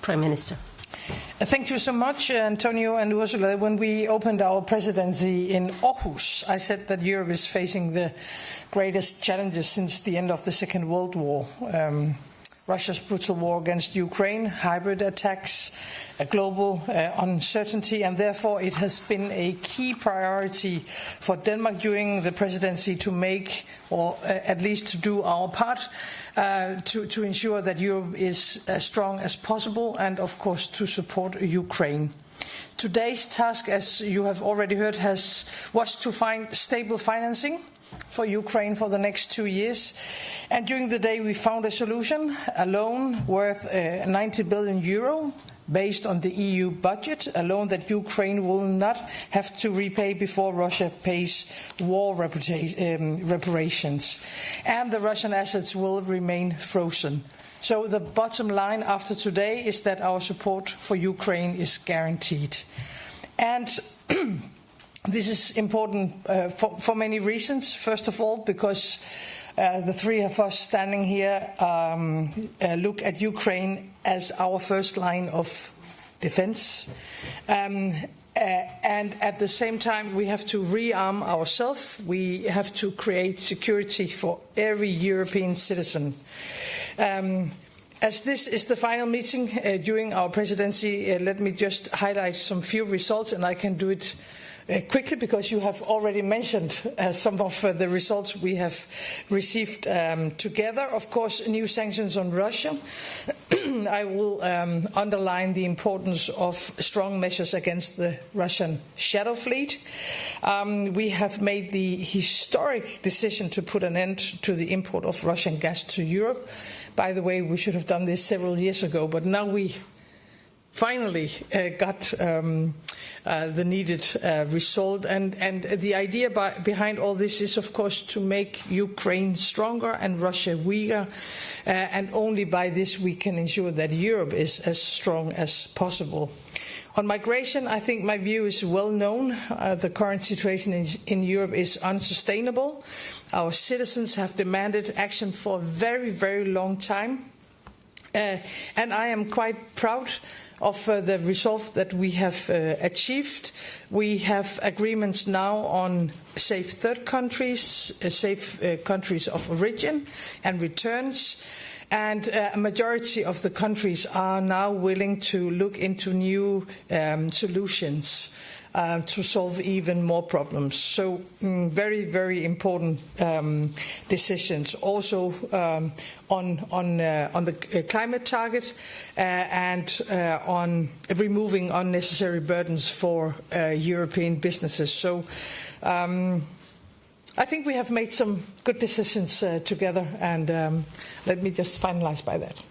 Prime Minister. Thank you so much, Antonio and Ursula. When we opened our presidency in Aarhus, I said that Europe is facing the greatest challenges since the end of the Second World War. Russia's brutal war against Ukraine, hybrid attacks, a global uncertainty, and therefore it has been a key priority for Denmark during the presidency to make, or at least to do our part, to ensure that Europe is as strong as possible and, of course, to support Ukraine. Today's task, as you have already heard, was to find stable financing for Ukraine for the next 2 years. And during the day we found a solution, a loan worth 90 billion euro based on the EU budget, a loan that Ukraine will not have to repay before Russia pays war reparations. And the Russian assets will remain frozen. So the bottom line after today is that our support for Ukraine is guaranteed. And this is important for many reasons. First of all, because the three of us standing here look at Ukraine as our first line of defense. And at the same time, we have to rearm ourselves. We have to create security for every European citizen. As this is the final meeting during our presidency, let me just highlight some few results, and I can do it quickly because you have already mentioned some of the results we have received together. Of course, new sanctions on Russia. I will underline the importance of strong measures against the Russian shadow fleet. We have made the historic decision to put an end to the import of Russian gas to Europe. By the way, we should have done this several years ago, but now we finally got the needed result. And the idea behind all this is, of course, to make Ukraine stronger and Russia weaker. And only by this we can ensure that Europe is as strong as possible. On migration, I think my view is well known. The current situation in Europe is unsustainable. Our citizens have demanded action for a very, very long time. And I am quite proud of the resolve that we have achieved. We have agreements now on safe third countries, safe countries of origin and returns. And a majority of the countries are now willing to look into new solutions to solve even more problems. So very, very important decisions. Also on the climate target and on removing unnecessary burdens for European businesses. So I think we have made some good decisions together, and let me just finalize by that.